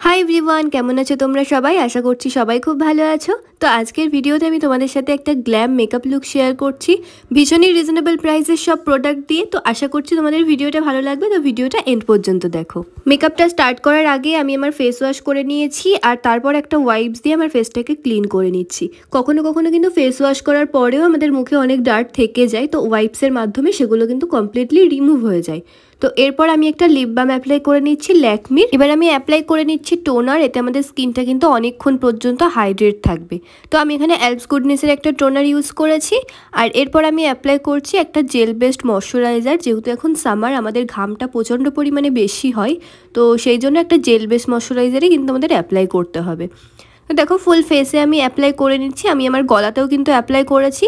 Hi everyone, কেমন আছো তোমরা সবাই? আশা করছি সবাই খুব ভালো আছো। তো আজকের ভিডিওতে আমি তোমাদের সাথে একটা গ্ল্যাম মেকআপ লুক শেয়ার করছি ভীষণই রিজনেবল প্রাইসের সব প্রোডাক্ট দিয়ে। তো আশা করছি তোমাদের ভিডিওটা ভালো লাগবে, তো ভিডিওটা এন্ড পর্যন্ত দেখো। মেকআপটা স্টার্ট করার আগে আমি আমার ফেস ওয়াশ করে নিয়েছি আর তারপর একটা ওয়াইপস দিয়ে আমার ফেসটাকে ক্লিন করে নিচ্ছি। কখনো কখনো কিন্তু ফেস ওয়াশ করার পরেও আমাদের মুখে অনেক ডার্ট থেকে যায়, তো ওয়াইপসের মাধ্যমে সেগুলো কিন্তু কমপ্লিটলি রিমুভ হয়ে যায়। তো এরপর আমি একটা লিপ বাম অ্যাপ্লাই করে নিচ্ছি ল্যাকমির। এবার আমি অ্যাপ্লাই করে নিচ্ছি টোনার, এতে আমাদের স্কিনটা কিন্তু অনেকক্ষণ পর্যন্ত হাইড্রেট থাকবে। তো আমি এখানে অ্যালপস গুডনেসের একটা টোনার ইউজ করেছি। আর এরপর আমি অ্যাপ্লাই করছি একটা জেল বেসড ময়শ্চারাইজার। যেহেতু এখন সামার, আমাদের ঘামটা প্রচণ্ড পরিমাণে বেশি হয়, তো সেই জন্য একটা জেল বেসড ময়শ্চারাইজারই কিন্তু আমাদের অ্যাপ্লাই করতে হবে। তো দেখো ফুল ফেসে আমি অ্যাপ্লাই করে নিচ্ছি। আমি আমার গলাতেও কিন্তু অ্যাপ্লাই করেছি।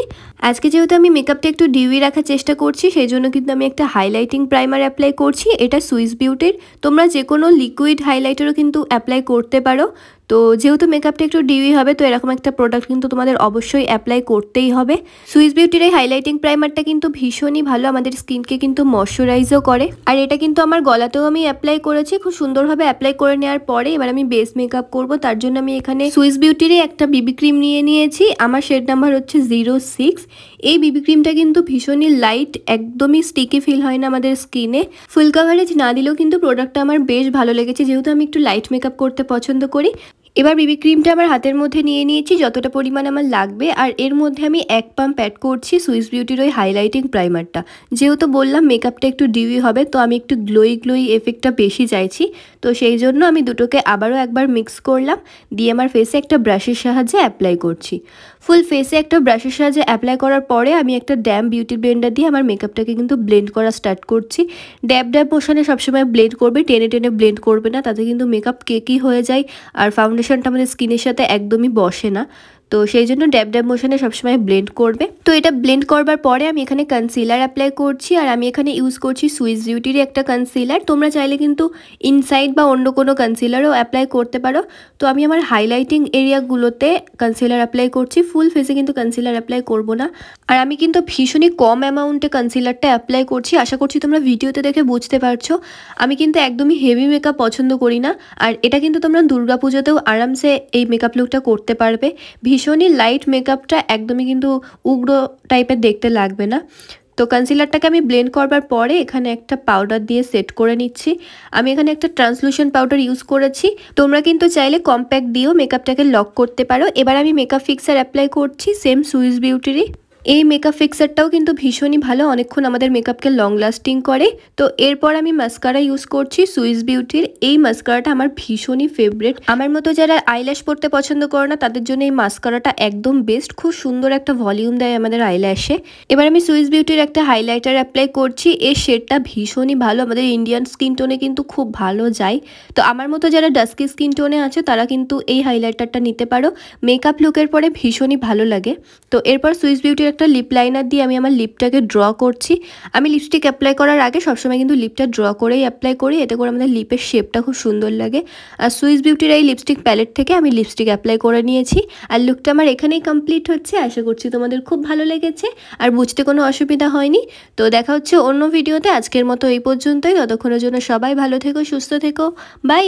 আজকে যেহেতু আমি মেকআপটা একটু ডিউই রাখার চেষ্টা করছি, সেই জন্য কিন্তু আমি একটা হাইলাইটিং প্রাইমার অ্যাপ্লাই করছি। এটা সুইস বিউটির। তোমরা যে কোনো লিকুইড হাইলাইটারও কিন্তু অ্যাপ্লাই করতে পারো। তো যেহেতু মেকআপটা একটু ডিউই হবে, তো এরকম একটা প্রোডাক্ট কিন্তু তোমাদের অবশ্যই অ্যাপ্লাই করতেই হবে। সুইস বিউটির এই হাইলাইটিং প্রাইমারটা কিন্তু ভীষণই ভালো, আমাদের স্কিনকে কিন্তু ময়শ্চারাইজও করে। আর এটা কিন্তু আমার গলাতেও আমি অ্যাপ্লাই করেছি। খুব সুন্দরভাবে অ্যাপ্লাই করে নেওয়ার পরে এবার আমি বেস মেকআপ করব। তার জন্য আমি এখানে সুইস বিউটিরই একটা বিবি ক্রিম নিয়ে নিয়েছি। আমার শেড নাম্বার হচ্ছে 06। এই বিবি ক্রিমটা কিন্তু ভীষণই লাইট, একদমই স্টিকি ফিল হয় না আমাদের স্কিনে। ফুল কাভারেজ না দিলেও কিন্তু প্রোডাক্টটা আমার বেশ ভালো লেগেছে, যেহেতু আমি একটু লাইট মেকআপ করতে পছন্দ করি। এবার বিবি ক্রিমটা আমার হাতের মধ্যে নিয়ে নিয়েছি যতটা পরিমাণ আমার লাগবে। আর এর মধ্যে আমি 1 পাম্প অ্যাড করছি সুইস বিউটির ওই হাইলাইটিং প্রাইমারটা। যেহেতু বললাম মেকআপটা একটু ডিউই হবে, তো আমি একটু গ্লোই এফেক্টটা বেশি চাইছি। তো সেই জন্য আমি দুটোকে আবারও একবার মিক্স করলাম, দিয়ে আমার ফেসে একটা ব্রাশের সাহায্যে অ্যাপ্লাই করছি। ফুল ফেসে একটা ব্রাশের সাহায্যে অ্যাপ্লাই করার পরে আমি একটা ড্যাম বিউটি ব্লেন্ডার দিয়ে আমার মেকআপটাকে কিন্তু ব্লেন্ড করা স্টার্ট করছি। ড্যাব মোশনে সবসময় ব্লেন্ড করবে, টেনে টেনে ব্লেন্ড করবে না, তাতে কিন্তু মেকআপ কেকি হয়ে যায় আর ফাউন্ডেশনটা আমাদের স্কিনের সাথে একদমই বসে না। তো সেই জন্য ড্যাব মোশনে সবসময় ব্লেন্ড করবে। তো এটা ব্লেন্ড করবার পরে আমি এখানে কনসিলার অ্যাপ্লাই করছি। আর আমি এখানে ইউজ করছি সুইস বিউটির একটা কনসিলার। তোমরা চাইলে কিন্তু ইনসাইড বা অন্য কোনো কনসিলারও অ্যাপ্লাই করতে পারো। তো আমি আমার হাইলাইটিং এরিয়াগুলোতে কনসিলার অ্যাপ্লাই করছি, ফুল ফেসে কিন্তু কনসিলার অ্যাপ্লাই করব না। আর আমি কিন্তু ভীষণই কম অ্যামাউন্টে কনসিলারটা অ্যাপ্লাই করছি। আশা করছি তোমরা ভিডিওতে দেখে বুঝতে পারছো। আমি কিন্তু একদমই হেভি মেকআপ পছন্দ করি না। আর এটা কিন্তু তোমরা দুর্গাপুজোতেও আরামসে এই মেকআপ লুকটা করতে পারবে। ভীষণই লাইট মেকআপটা, একদমই কিন্তু উগ্র টাইপের দেখতে লাগবে না। তো কনসিলারটাকে আমি ব্লেন্ড করবার পরে এখানে একটা পাউডার দিয়ে সেট করে নিচ্ছি। আমি এখানে একটা ট্রান্সলুসেন্ট পাউডার ইউজ করেছি। তোমরা কিন্তু চাইলে কম্প্যাক্ট দিয়েও মেকআপটাকে লক করতে পারো। এবার আমি মেকআপ ফিক্সার অ্যাপ্লাই করছি সেম সুইস বিউটিরই। এই মেকআপ ফিক্সারটাও কিন্তু ভীষণই ভালো, অনেকক্ষণ আমাদের মেকআপকে লং লাস্টিং করে। তো এরপর আমি মাস্কারা ইউজ করছি সুইস বিউটির। এই মাস্কারাটা আমার ভীষণই ফেভারিট। আমার মতো যারা আইল্যাশ পরতে পছন্দ করে না, তাদের জন্য এই মাস্কারাটা একদম বেস্ট। খুব সুন্দর একটা ভলিউম দেয় আমাদের আইল্যাশে। এবার আমি সুইস বিউটির একটা হাইলাইটার অ্যাপ্লাই করছি। এর শেডটা ভীষণই ভালো, আমাদের ইন্ডিয়ান স্কিন টোনে কিন্তু খুব ভালো যায়। তো আমার মতো যারা ডাস্কি স্কিন টোনে আছে, তারা কিন্তু এই হাইলাইটারটা নিতে পারো। মেকআপ লুকের পরে ভীষণই ভালো লাগে। তো এরপর সুইস বিউটির একটা লিপ লাইনার দিয়ে আমি আমার লিপটাকে ড্র করছি। আমি লিপস্টিক অ্যাপ্লাই করার আগে সবসময় কিন্তু লিপটা ড্র করেই অ্যাপ্লাই করি, এতে করে আমাদের লিপের শেপটা খুব সুন্দর লাগে। আর সুইস বিউটির এই লিপস্টিক প্যালেট থেকে আমি লিপস্টিক অ্যাপ্লাই করে নিয়েছি। আর লুকটা আমার এখানেই কমপ্লিট হচ্ছে। আশা করছি তোমাদের খুব ভালো লেগেছে আর বুঝতে কোনো অসুবিধা হয়নি। তো দেখা হচ্ছে অন্য ভিডিওতে। আজকের মতো এই পর্যন্তই। ততক্ষণের জন্য সবাই ভালো থেকো, সুস্থ থেকো, বাই।